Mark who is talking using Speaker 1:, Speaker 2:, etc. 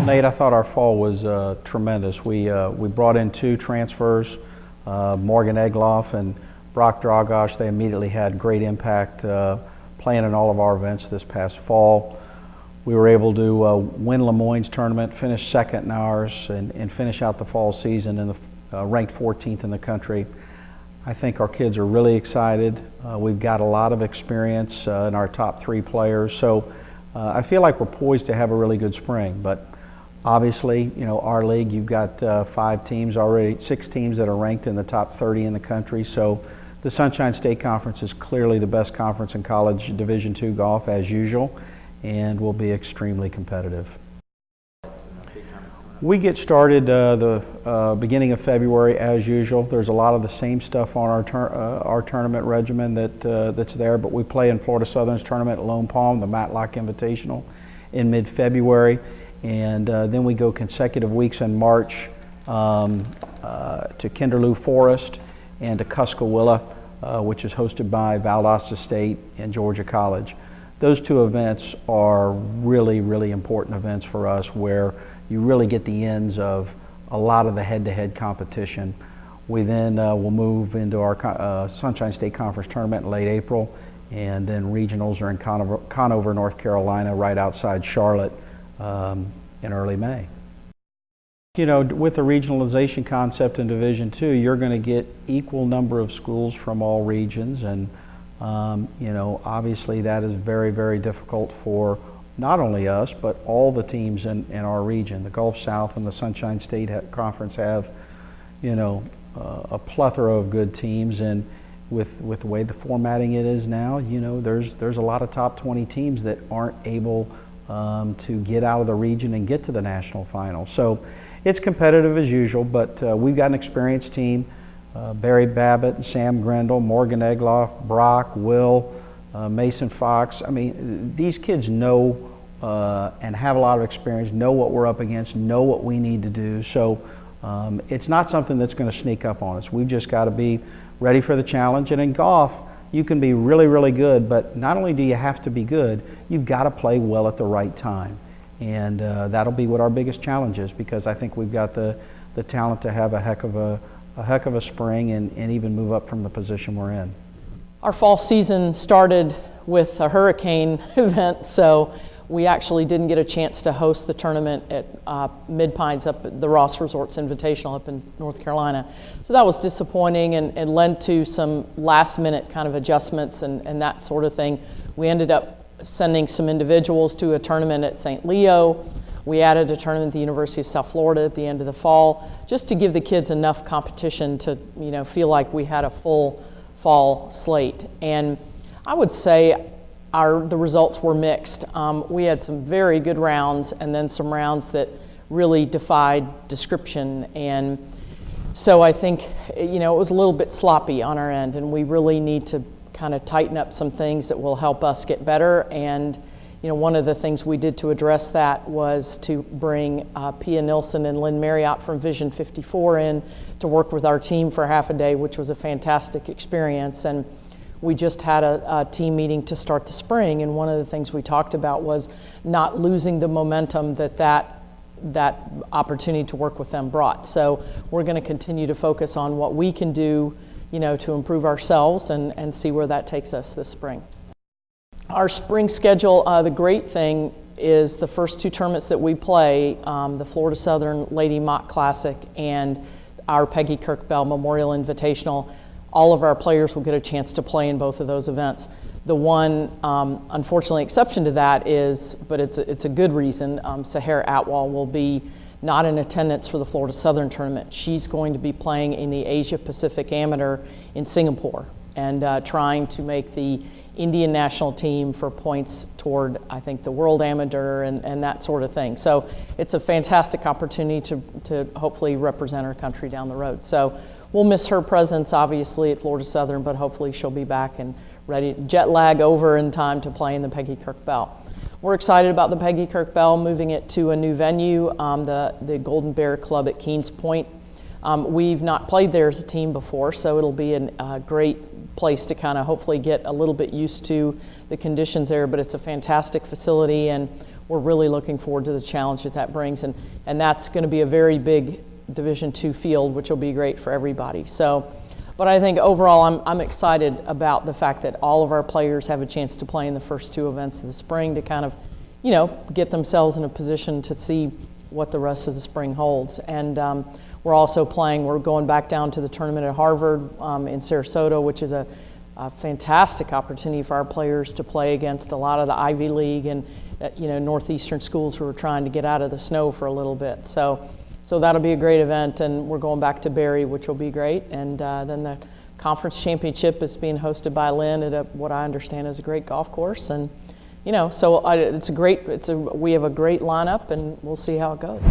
Speaker 1: Nate, I thought our fall was tremendous. We brought in 2 transfers, Morgan Egloff and Brock Dragosh. They immediately had great impact playing in all of our events this past fall. We were able to win Lemoyne's tournament, finish second in ours, and finish out the fall season in the ranked 14th in the country. I think our kids are really excited. We've got a lot of experience in our top 3 players, so I feel like we're poised to have a really good spring. But obviously, you know, our league, you've got 5 teams already, 6 teams that are ranked in the top 30 in the country. So the Sunshine State Conference is clearly the best conference in college Division II golf as usual, and will be extremely competitive. We get started the beginning of February as usual. There's a lot of the same stuff on our tournament regimen that's there, but we play in Florida Southern's tournament at Lone Palm, the Matlock Invitational, in mid-February, and then we go consecutive weeks in March to Kinderloo Forest and to Cuskawilla, which is hosted by Valdosta State and Georgia College. Those 2 events are really, really important events for us, where you really get the ends of a lot of the head-to-head competition. We then will move into our Sunshine State Conference tournament in late April, and then regionals are in Conover, North Carolina, right outside Charlotte, in early May. You know, with the regionalization concept in Division II, you're going to get equal number of schools from all regions, and you know, obviously that is very, very difficult for not only us, but all the teams in our region. The Gulf South and the Sunshine State Conference have, you know, a plethora of good teams, and with the way the formatting it is now, you know, there's a lot of top 20 teams that aren't able to get out of the region and get to the national final. So it's competitive as usual, but we've got an experienced team. Barry Babbitt, Sam Grendel, Morgan Egloff, Brock, Will, Mason Fox. I mean, these kids know and have a lot of experience, know what we're up against, know what we need to do. So it's not something that's going to sneak up on us. We've just got to be ready for the challenge. And in golf, you can be really, really good, but not only do you have to be good, you've got to play well at the right time. And that'll be what our biggest challenge is, because I think we've got the talent to have a heck of a spring and even move up from the position we're in.
Speaker 2: Our fall season started with a hurricane event, so we actually didn't get a chance to host the tournament at Mid-Pines up at the Ross Resorts Invitational up in North Carolina. So that was disappointing and led to some last-minute kind of adjustments and that sort of thing. We ended up sending some individuals to a tournament at St. Leo. We added a tournament at the University of South Florida at the end of the fall, just to give the kids enough competition to, you know, feel like we had a full fall slate. And I would say the results were mixed. We had some very good rounds, and then some rounds that really defied description. And so I think, you know, it was a little bit sloppy on our end, and we really need to kind of tighten up some things that will help us get better. And you know, one of the things we did to address that was to bring Pia Nilsson and Lynn Marriott from Vision 54 in to work with our team for half a day, which was a fantastic experience. And we just had a team meeting to start the spring, and one of the things we talked about was not losing the momentum that opportunity to work with them brought. So we're going to continue to focus on what we can do, you know, to improve ourselves and see where that takes us this spring. Our spring schedule, the great thing is the first 2 tournaments that we play, the Florida Southern Lady Mock Classic and our Peggy Kirk Bell Memorial Invitational, all of our players will get a chance to play in both of those events. The one, unfortunately, exception to that is, but it's a good reason, Sahara Atwal will be not in attendance for the Florida Southern tournament. She's going to be playing in the Asia Pacific Amateur in Singapore and trying to make the Indian national team for points toward, I think, the World Amateur and that sort of thing. So it's a fantastic opportunity to hopefully represent our country down the road. So we'll miss her presence, obviously, at Florida Southern, but hopefully she'll be back and ready, jet lag over in time to play in the Peggy Kirk Bell. We're excited about the Peggy Kirk Bell, moving it to a new venue, the Golden Bear Club at Keens Point. We've not played there as a team before, so it'll be a great place to kind of hopefully get a little bit used to the conditions there, but it's a fantastic facility, and we're really looking forward to the challenge that brings, and that's going to be a very big Division II field, which will be great for everybody. So, but I think overall I'm excited about the fact that all of our players have a chance to play in the first 2 events of the spring to kind of, you know, get themselves in a position to see what the rest of the spring holds. And we're also we're going back down to the tournament at Harvard in Sarasota, which is a fantastic opportunity for our players to play against a lot of the Ivy League and you know, northeastern schools who are trying to get out of the snow for a little bit. So that'll be a great event, and we're going back to Barry, which will be great. And then the conference championship is being hosted by Lynn at what I understand is a great golf course. And you know, so we have a great lineup, and we'll see how it goes.